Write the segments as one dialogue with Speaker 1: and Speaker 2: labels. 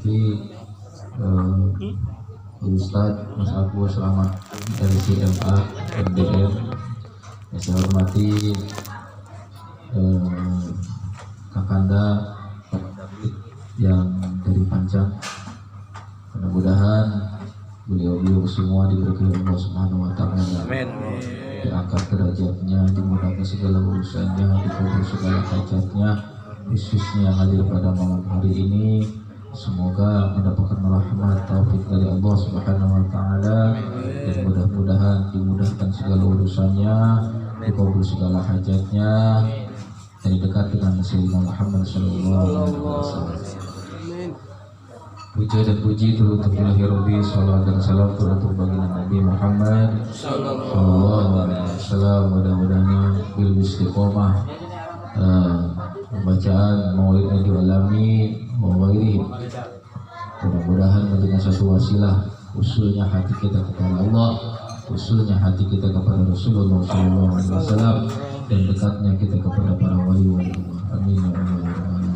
Speaker 1: hormati Ustadz Mas Abu Selamat dari CMA MDM. Saya hormati Kakanda Pak David yang dari Pancang. Mudah-mudahan beliau-beliau semua diberikan Allah Subhanahu wa Ta'ala. Amin. Diangkat derajatnya, dimudahkan segala urusannya, dikabul segala hajatnya, khususnya yang hadir pada malam hari ini. Semoga mendapatkan rahmat taufik dari Allah Subhanahu wa Ta'ala, dan mudah-mudahan dimudahkan segala urusannya, dikabul segala hajatnya, dan dekat dengan Sayyidina Muhammad sallallahu alaihi wasallam. Puja dan puji turut untuk Ilahi Rabbi, salawat dan salam turut untuk baginda Nabi Muhammad sallallahu alaihi wasallam. Mudah-mudahan bil istiqomah pembacaan Maulid Nabi Alami Mawairih, mudah-mudahan menjadi satu wasilah usulnya hati kita kepada Allah, usulnya hati kita kepada Rasulullah SAW, dan dekatnya kita kepada para wali-wali Allah. Amin ya Allah.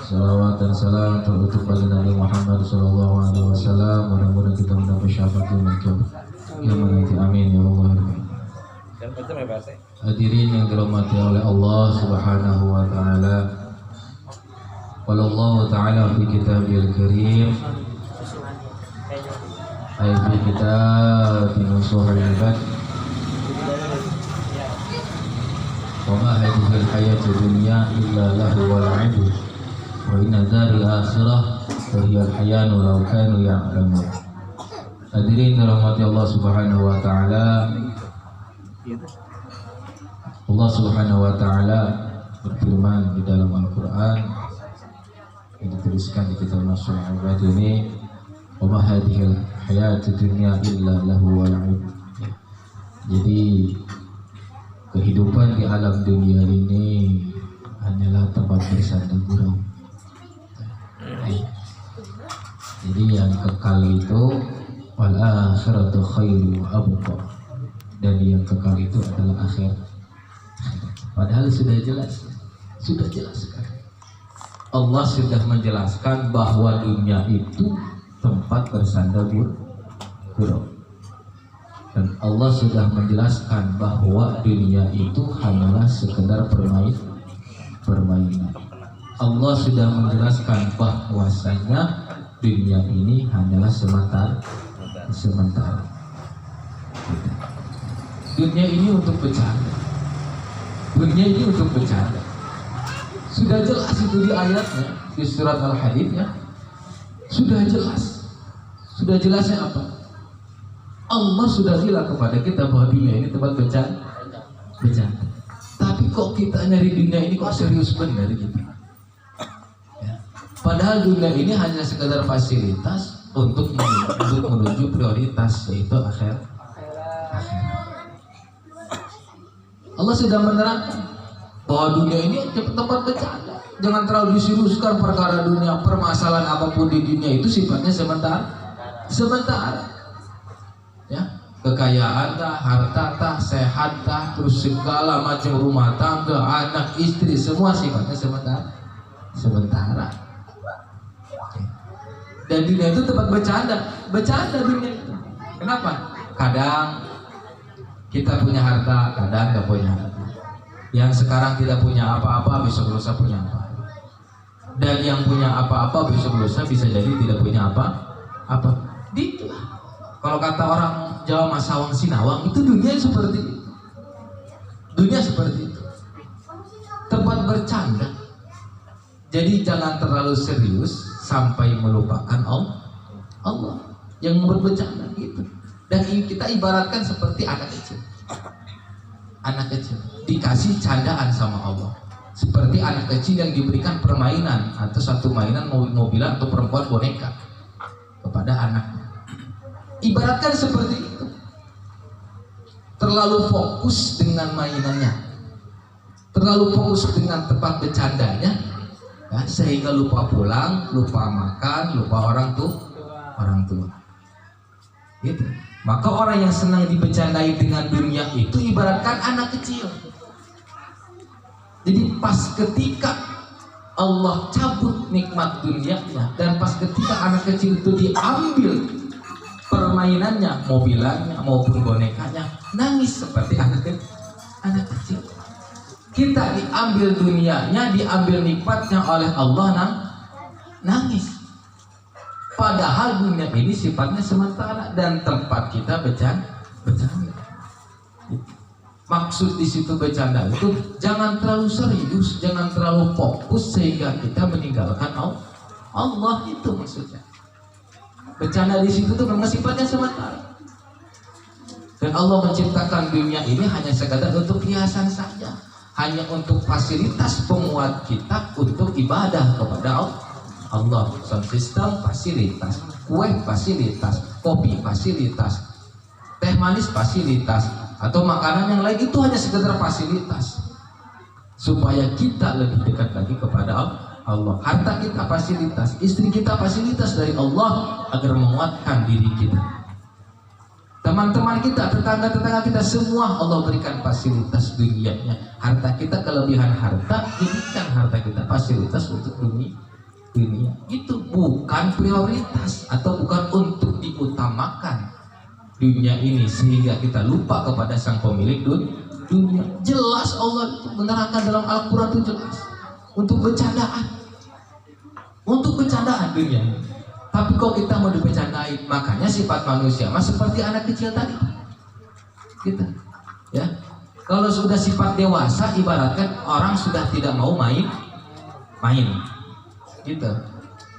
Speaker 1: Salawat dan salam teruntuk bagi Nabi Muhammad SAW. Mudah-mudahan kita mendapat syafaat yang nanti. Amin ya Allah. Hadirin yang dirahmati oleh Allah Subhanahu wa Ta'ala. Qala Allah Ta'ala fi Kitabil Karim, ay fi kitabin usuhul ibad, wa ma hadhihi al-hayatu dunya illa lahu wa la'ib, wa inna daril akhirah wa hiya al-hayanu law kanu ya'lamun. Hadirin dirahmati Allah Subhanahu wa Ta'ala. Allah Subhanahu wa Ta'ala berfirman di dalam Al-Quran yang dituliskan di kitab Nasul Ibad ini, wa ma hadhil hayatid dunya illa lahu wa la'ib. Jadi kehidupan di alam dunia ini hanyalah tempat bersandar gurau. Jadi yang kekal itu wal akhiratu khairu wa abqa, dan yang kekal itu adalah akhirat. Padahal sudah jelas sekali. Allah sudah menjelaskan bahwa dunia itu tempat bersandar gurau, dan Allah sudah menjelaskan bahwa dunia itu hanyalah sekedar permainan. Allah sudah menjelaskan bahwasanya dunia ini hanyalah sementara. Dunia ini untuk bercanda. Dunia ini untuk bercanda. Sudah jelas itu di ayatnya, di surat Al-Hadid ya. Sudah jelas. Sudah jelasnya apa? Allah sudah bilang kepada kita bahwa dunia ini tempat bercanda. Tapi kok kita nyari dunia ini kok serius benar gitu. Ya. Padahal dunia ini hanya sekedar fasilitas untuk menuju prioritas, yaitu akhirat. Allah sudah menerangkan bahwa dunia ini tempat bercanda. Jangan terlalu diseriuskan perkara dunia. Permasalahan apapun di dunia itu sifatnya sementara. Ya, kekayaan tah, harta tah, sehat tah, terus segala macam rumah tangga, anak, istri, semua sifatnya sementara. Dan dunia itu tempat bercanda dunia itu. Kenapa? Kadang kita punya harta, kadang nggak punya harta. Yang sekarang tidak punya apa-apa, besok lusa punya apa. Dan yang punya apa-apa, besok lusa bisa jadi tidak punya apa-apa. Gitu. Kalau kata orang Jawa Masawang Sinawang, itu dunia seperti itu. Dunia seperti itu. Tempat bercanda. Jadi jangan terlalu serius sampai melupakan Allah yang membuat bercanda gitu. Dan kita ibaratkan seperti anak kecil. Anak kecil dikasih candaan sama Allah, seperti anak kecil yang diberikan permainan atau satu mainan mobil-mobilan atau perempuan boneka kepada anaknya. Ibaratkan seperti itu. Terlalu fokus dengan mainannya, terlalu fokus dengan tempat bercandanya, ya, sehingga lupa pulang, lupa makan, lupa orang tua. Gitu. Maka orang yang senang dibecandai dengan dunia itu ibaratkan anak kecil. Jadi pas ketika Allah cabut nikmat dunianya, dan pas ketika anak kecil itu diambil permainannya, mobilannya maupun bonekanya, nangis seperti anak kecil. Kita diambil dunianya, diambil nikmatnya oleh Allah, nangis. Padahal dunia ini sifatnya sementara dan tempat kita bercanda. Maksud di situ bercanda itu jangan terlalu serius, jangan terlalu fokus sehingga kita meninggalkan Allah, itu maksudnya. Bercanda di situ tuh memang sifatnya sementara. Dan Allah menciptakan dunia ini hanya sekadar untuk hiasan saja, hanya untuk fasilitas penguat kita untuk ibadah kepada Allah. Sound system fasilitas, kue fasilitas, kopi fasilitas, teh manis fasilitas, atau makanan yang lain itu hanya sekedar fasilitas supaya kita lebih dekat lagi kepada Allah. Harta kita fasilitas, istri kita fasilitas dari Allah agar menguatkan diri kita. Teman-teman kita, tetangga-tetangga kita, semua Allah berikan fasilitas dunianya. Harta kita, kelebihan harta, jadikan harta kita fasilitas untuk dunia. Itu bukan prioritas atau bukan untuk diutamakan dunia ini sehingga kita lupa kepada sang pemilik dunia. Jelas Allah itu menerangkan dalam Al-Quran itu jelas untuk bercandaan dunia ini. Tapi kok kita mau dibercandain? Makanya sifat manusia mah seperti anak kecil tadi. Kita, ya, kalau sudah sifat dewasa, ibaratkan orang sudah tidak mau main, gitu.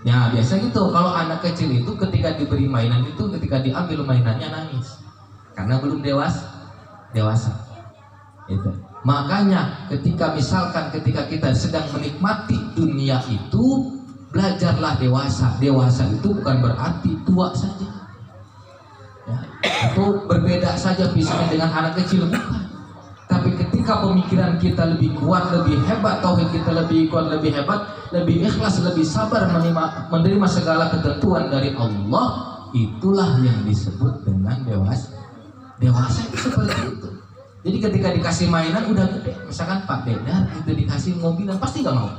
Speaker 1: Ya biasa gitu, kalau anak kecil itu ketika diberi mainan itu, ketika diambil mainannya nangis karena belum dewasa gitu. Makanya ketika kita sedang menikmati dunia itu, belajarlah dewasa. Dewasa itu bukan berarti tua saja ya, atau berbeda saja misalnya dengan anak kecil, bukan. Tapi ketika pemikiran kita lebih kuat, lebih hebat, tauhid kita lebih kuat, lebih hebat, lebih ikhlas, lebih sabar menerima segala ketentuan dari Allah, itulah yang disebut dengan dewasa. Dewasa itu seperti itu. Jadi ketika dikasih mainan udah gede, misalkan Pak Dedar itu dikasih mobilan, pasti nggak mau.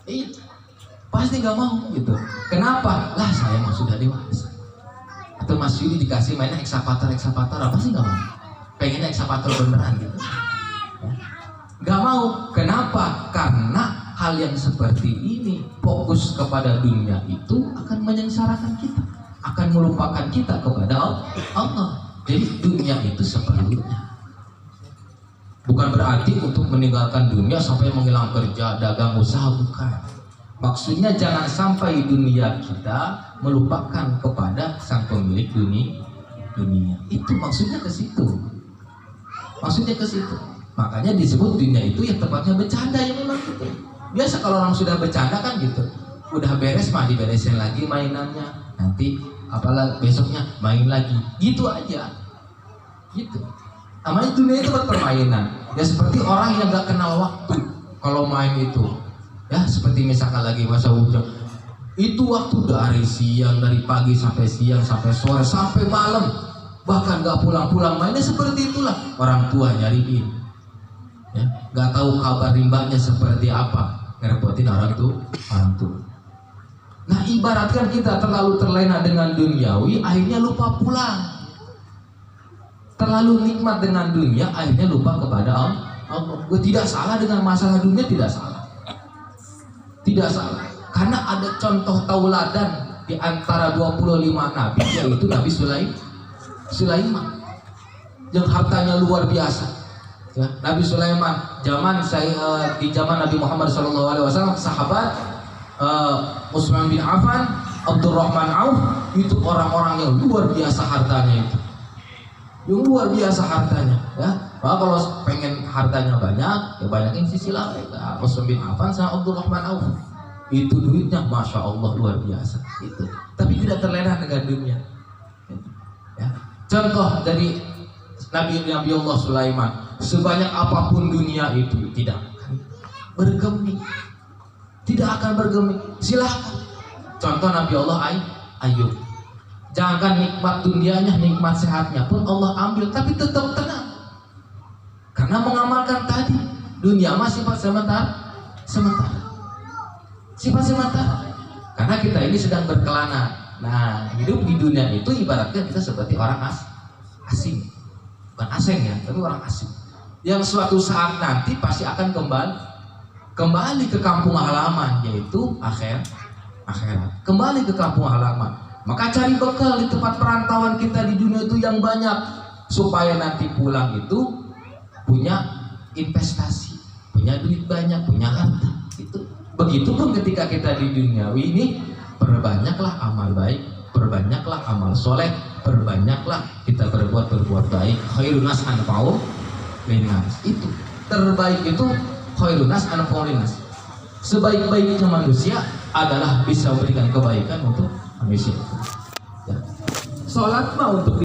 Speaker 1: Iya, pasti nggak mau gitu. Kenapa? Lah saya mah sudah dewasa. Atau Mas Yudi dikasih mainan ekskavator, pasti nggak mau. Pengennya ekskavator beneran gitu. Gak mau. Kenapa? Karena hal yang seperti ini, fokus kepada dunia itu akan menyengsarakan kita, akan melupakan kita kepada Allah. Jadi dunia itu seperlunya. Bukan berarti untuk meninggalkan dunia sampai menghilang kerja, dagang, usaha, bukan. Maksudnya jangan sampai dunia kita melupakan kepada sang pemilik dunia. Itu maksudnya ke situ. Makanya disebut dunia itu ya tempatnya bercanda, ya memang gitu. Biasa kalau orang sudah bercanda kan gitu, udah beres mah diberesin lagi mainannya, nanti apalah besoknya main lagi, gitu aja gitu. Namanya dunia itu buat permainan ya, seperti orang yang gak kenal waktu kalau main itu ya, seperti misalkan lagi masa hujan itu, waktu dari siang, dari pagi sampai siang, sampai sore, sampai malam, bahkan gak pulang-pulang, mainnya seperti itulah. Orang tua nyariin ya, gak tahu kabar rimbanya seperti apa, ngerepotin orang tua. Nah ibaratkan kita terlalu terlena dengan duniawi, akhirnya lupa pulang. Terlalu nikmat dengan dunia, akhirnya lupa kepada Allah. Tidak salah dengan masalah dunia, tidak salah, karena ada contoh tauladan di antara 25 nabi, yaitu Nabi Sulaiman yang hartanya luar biasa ya. Nabi Sulaiman di zaman Nabi Muhammad SAW, sahabat Utsman bin Affan, Abdurrahman Auf, itu orang-orang yang luar biasa hartanya ya. Maka kalau pengen hartanya banyak, ya banyakin sisi lain. Utsman bin Affan sama Abdurrahman Auf, itu duitnya masya Allah luar biasa itu, tapi tidak terlena dengan dunia ya. Contoh dari Nabi Allah Sulaiman, sebanyak apapun dunia itu tidak akan bergeming, silahkan. Contoh Nabi Allah Ayub, jangankan nikmat dunianya, nikmat sehatnya pun Allah ambil, tapi tetap tenang karena mengamalkan tadi, dunia masih sementara. Sifat sementara. Karena kita ini sedang berkelana. Nah, hidup di dunia itu ibaratnya kita seperti orang asing. Bukan asing ya, tapi orang asing. Yang suatu saat nanti pasti akan kembali ke kampung halaman, yaitu akhirat. Kembali ke kampung halaman. Maka cari bekal di tempat perantauan kita di dunia itu yang banyak, supaya nanti pulang itu punya investasi, punya duit banyak, punya harta. Itu. Begitupun ketika kita di duniawi ini, perbanyaklah amal baik, perbanyaklah amal soleh, perbanyaklah kita berbuat baik. Khairun nas anfa'u linnas. Itu terbaik itu khairun nas anfa'u linnas. Sebaik-baiknya manusia adalah bisa memberikan kebaikan untuk manusia. Ya. Salat mah untuk